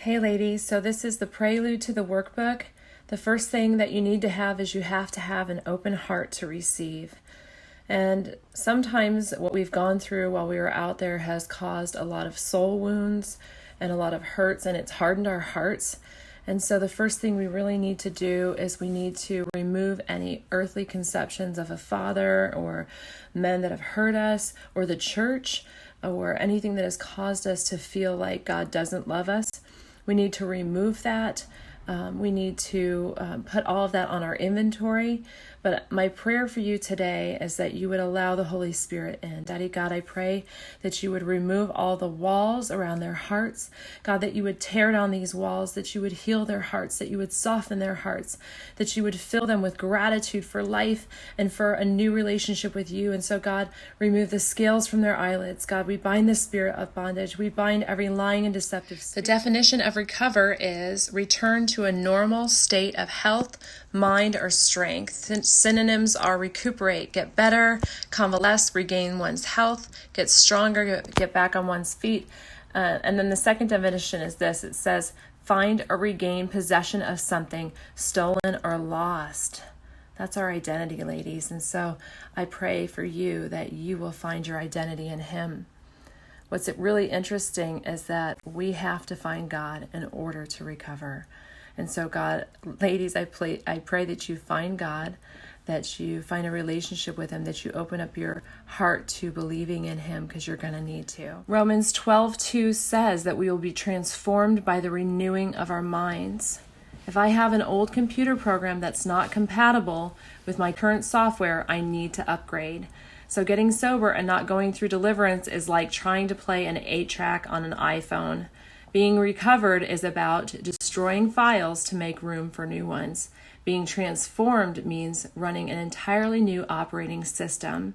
Hey ladies, so this is the prelude to the workbook. The first thing that you need to have is you have to have an open heart to receive. And sometimes what we've gone through while we were out there has caused a lot of soul wounds and a lot of hurts, and it's hardened our hearts. And so the first thing we really need to do is we need to remove any earthly conceptions of a father or men that have hurt us or the church or anything that has caused us to feel like God doesn't love us. We need to remove that. We need to put all of that on our inventory. But my prayer for you today is that you would allow the Holy Spirit in. Daddy God, I pray that you would remove all the walls around their hearts. God, that you would tear down these walls, that you would heal their hearts, that you would soften their hearts, that you would fill them with gratitude for life and for a new relationship with you. And so God, remove the scales from their eyelids. God, we bind the spirit of bondage. We bind every lying and deceptive spirit. The definition of recover is return to a normal state of health, mind, or strength. Synonyms are recuperate, get better, convalesce, regain one's health, get stronger, get back on one's feet. And then the second definition is this. It says, find or regain possession of something stolen or lost. That's our identity, ladies. And so I pray for you that you will find your identity in Him. What's really interesting is that we have to find God in order to recover. And so God, ladies, I pray that you find God, that you find a relationship with Him, that you open up your heart to believing in Him, because you're going to need to. Romans 12:2 says that we will be transformed by the renewing of our minds. If I have an old computer program that's not compatible with my current software, I need to upgrade. So getting sober and not going through deliverance is like trying to play an 8-track on an iPhone. Being recovered is about destroying files to make room for new ones. Being transformed means running an entirely new operating system.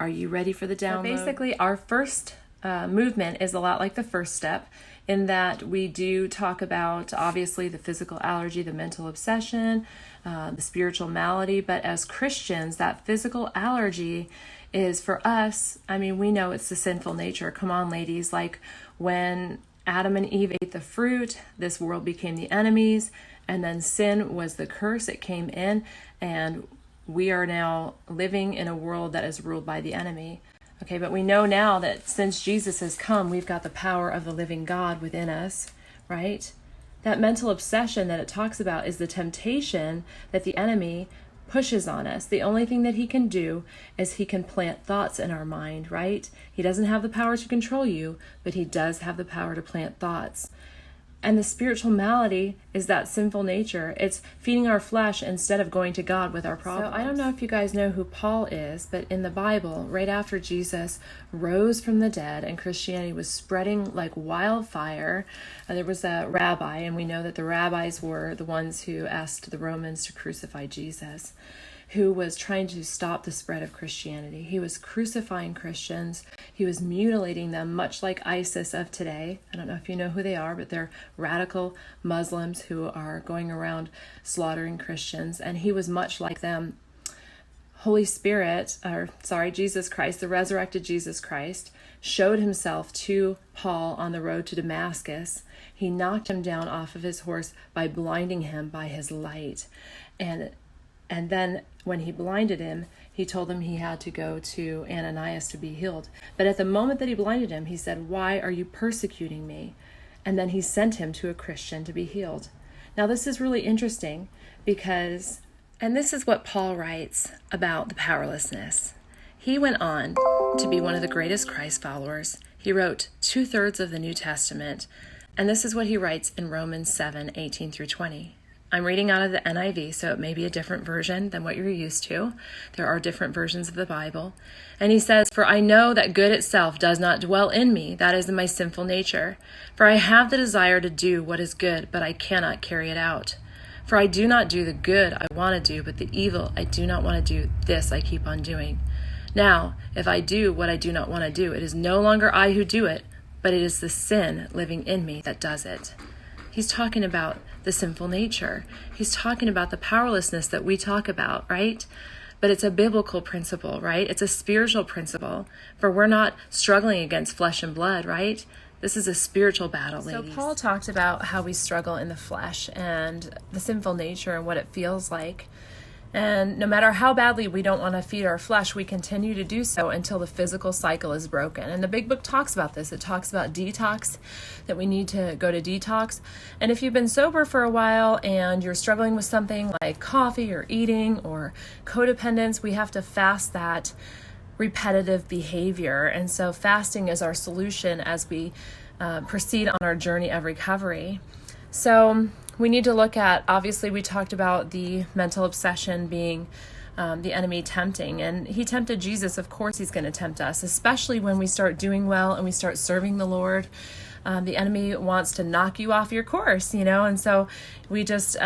Are you ready for the download? So basically, our first movement is a lot like the first step, in that we do talk about, obviously, the physical allergy, the mental obsession, the spiritual malady. But as Christians, that physical allergy is, for us, we know it's the sinful nature. Come on, ladies. Like when Adam and Eve ate the fruit, this world became the enemies, and then sin was the curse. It came in, and we are now living in a world that is ruled by the enemy. Okay, but we know now that since Jesus has come, we've got the power of the living God within us, right? That mental obsession that it talks about is the temptation that the enemy pushes on us. The only thing that he can do is he can plant thoughts in our mind, right? He doesn't have the power to control you, but he does have the power to plant thoughts. And the spiritual malady is that sinful nature. It's feeding our flesh instead of going to God with our problems. So I don't know if you guys know who Paul is, but in the Bible, right after Jesus rose from the dead and Christianity was spreading like wildfire, there was a rabbi, and we know that the rabbis were the ones who asked the Romans to crucify Jesus, who was trying to stop the spread of Christianity. He was crucifying Christians. He was mutilating them, much like ISIS of today. I don't know if you know who they are, but they're radical Muslims who are going around slaughtering Christians. And he was much like them. Jesus Christ, the resurrected Jesus Christ, showed himself to Paul on the road to Damascus. He knocked him down off of his horse by blinding him by his light. And then when he blinded him, he told him he had to go to Ananias to be healed. But at the moment that he blinded him, he said, "Why are you persecuting me?" And then he sent him to a Christian to be healed. Now this is really interesting because, and this is what Paul writes about the powerlessness. He went on to be one of the greatest Christ followers. He wrote 2/3 of the New Testament. And this is what he writes in Romans 7:18-20. I'm reading out of the NIV, so it may be a different version than what you're used to. There are different versions of the Bible. And he says, "For I know that good itself does not dwell in me, that is in my sinful nature. For I have the desire to do what is good, but I cannot carry it out. For I do not do the good I want to do, but the evil I do not want to do, this I keep on doing. Now, if I do what I do not want to do, it is no longer I who do it, but it is the sin living in me that does it." He's talking about the sinful nature. He's talking about the powerlessness that we talk about, right? But it's a biblical principle, right? It's a spiritual principle, for we're not struggling against flesh and blood, right? This is a spiritual battle, So ladies. Paul talked about how we struggle in the flesh and the sinful nature and what it feels like. And no matter how badly we don't want to feed our flesh, we continue to do so until the physical cycle is broken. And the big book talks about this. It talks about detox, that we need to go to detox. And if you've been sober for a while and you're struggling with something like coffee or eating or codependence, we have to fast that repetitive behavior. And so fasting is our solution as we proceed on our journey of recovery. So we need to look at, obviously we talked about the mental obsession being the enemy tempting, and he tempted Jesus. Of course he's going to tempt us, especially when we start doing well and we start serving the Lord. The enemy wants to knock you off your course, and so we just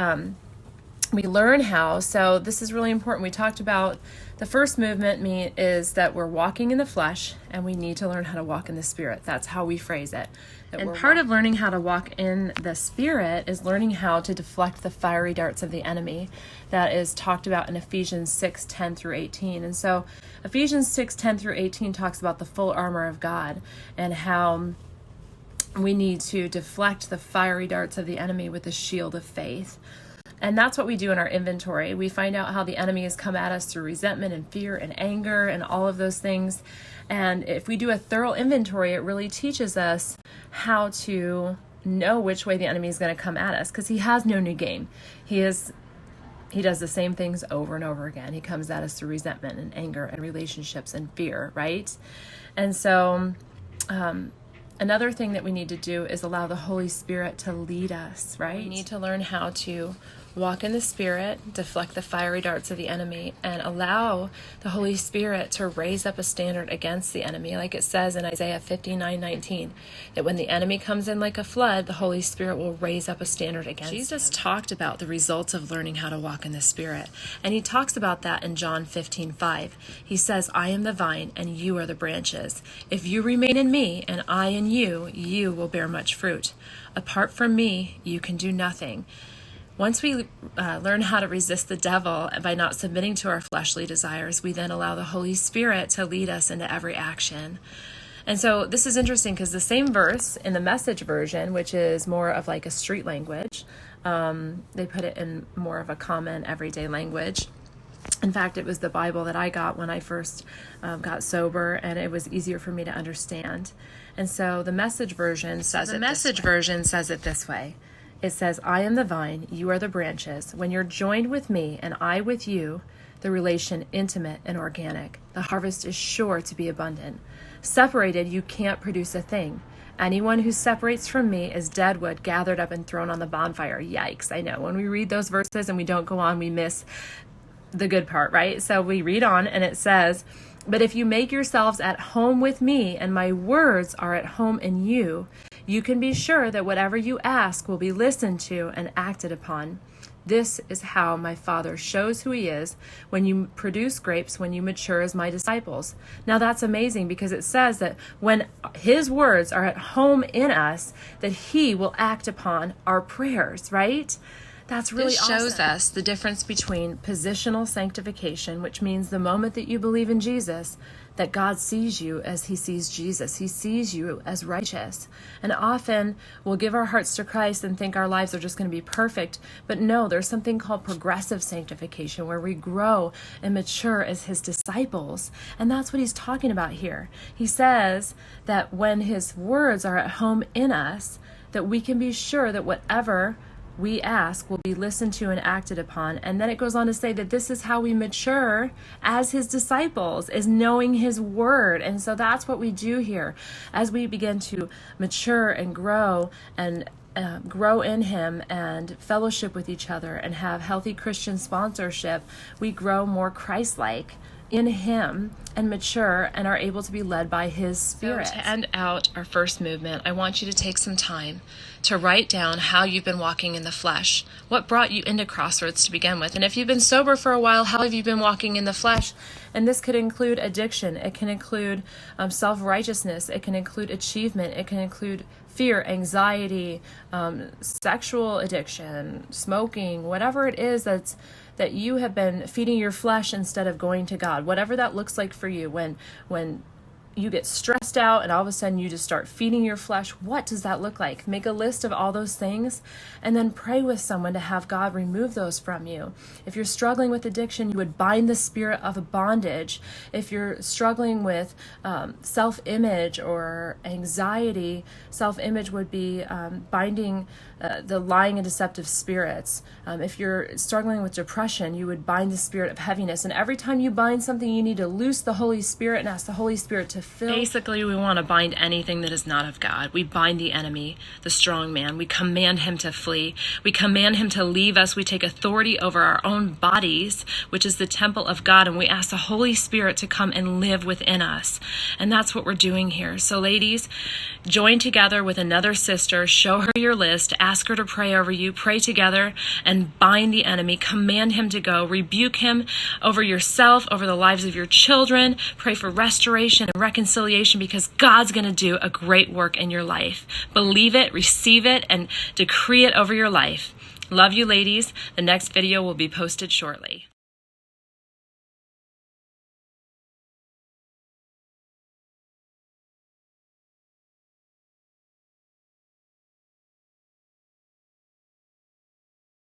we learn how. So this is really important. We talked about the first movement is that we're walking in the flesh and we need to learn how to walk in the Spirit. That's how we phrase it. And part of learning how to walk in the Spirit is learning how to deflect the fiery darts of the enemy. That is talked about in Ephesians 6:10 through 18. And so Ephesians 6:10 through 18 talks about the full armor of God and how we need to deflect the fiery darts of the enemy with the shield of faith. And that's what we do in our inventory. We find out how the enemy has come at us through resentment and fear and anger and all of those things. And if we do a thorough inventory, it really teaches us how to know which way the enemy is going to come at us, because he has no new game. He does the same things over and over again. He comes at us through resentment and anger and relationships and fear, right? And so another thing that we need to do is allow the Holy Spirit to lead us, right? We need to learn how to walk in the Spirit, deflect the fiery darts of the enemy, and allow the Holy Spirit to raise up a standard against the enemy. Like it says in Isaiah 59:19, that when the enemy comes in like a flood, the Holy Spirit will raise up a standard against him. Jesus talked about the results of learning how to walk in the Spirit, and he talks about that in John 15:5. He says, I am the vine, and you are the branches. If you remain in me, and I in you, you will bear much fruit. Apart from me, you can do nothing. Once we learn how to resist the devil by not submitting to our fleshly desires, we then allow the Holy Spirit to lead us into every action. And so this is interesting because the same verse in the Message version, which is more of like a street language, they put it in more of a common everyday language. In fact, it was the Bible that I got when I first got sober, and it was easier for me to understand. And so the Message version says it this way. It says, I am the vine, you are the branches. When you're joined with me and I with you, the relation intimate and organic. The harvest is sure to be abundant. Separated, you can't produce a thing. Anyone who separates from me is dead wood gathered up and thrown on the bonfire. Yikes, I know. When we read those verses and we don't go on, we miss the good part, right? So we read on and it says, but if you make yourselves at home with me and my words are at home in you, you can be sure that whatever you ask will be listened to and acted upon. This is how my Father shows who he is when you produce grapes, when you mature as my disciples. Now that's amazing because it says that when his words are at home in us, that he will act upon our prayers, right? That's really awesome. This shows us the difference between positional sanctification, which means the moment that you believe in Jesus, that God sees you as he sees Jesus. He sees you as righteous. And often we'll give our hearts to Christ and think our lives are just going to be perfect. But no, there's something called progressive sanctification where we grow and mature as his disciples. And that's what he's talking about here. He says that when his words are at home in us, that we can be sure that whatever we ask will be listened to and acted upon. And then it goes on to say that this is how we mature as his disciples, is knowing his word. And so that's what we do here as we begin to mature and grow in him and fellowship with each other and have healthy Christian sponsorship. We grow more Christ-like in him and mature and are able to be led by his Spirit. So to end out our first movement, I want you to take some time to write down how you've been walking in the flesh. What brought you into Crossroads to begin with? And if you've been sober for a while, how have you been walking in the flesh? And this could include addiction. It can include self-righteousness. It can include achievement. It can include fear, anxiety, sexual addiction, smoking, whatever it is that you have been feeding your flesh instead of going to God. Whatever that looks like for you, when you get stressed out and all of a sudden you just start feeding your flesh, what does that look like? Make a list of all those things and then pray with someone to have God remove those from you. If you're struggling with addiction, you would bind the spirit of bondage. If you're struggling with self-image or anxiety, self-image would be binding the lying and deceptive spirits. If you're struggling with depression, you would bind the spirit of heaviness. And every time you bind something, you need to loose the Holy Spirit and ask the Holy Spirit to fill. Basically, we want to bind anything that is not of God. We bind the enemy, the strong man. We command him to flee. We command him to leave us. We take authority over our own bodies, which is the temple of God, and we ask the Holy Spirit to come and live within us. And that's what we're doing here. So ladies, join together with another sister, show her your list, ask her to pray over you, pray together and bind the enemy, command him to go, rebuke him over yourself, over the lives of your children, pray for restoration and reconciliation, because God's going to do a great work in your life. Believe it, receive it, and decree it over your life. Love you, ladies. The next video will be posted shortly.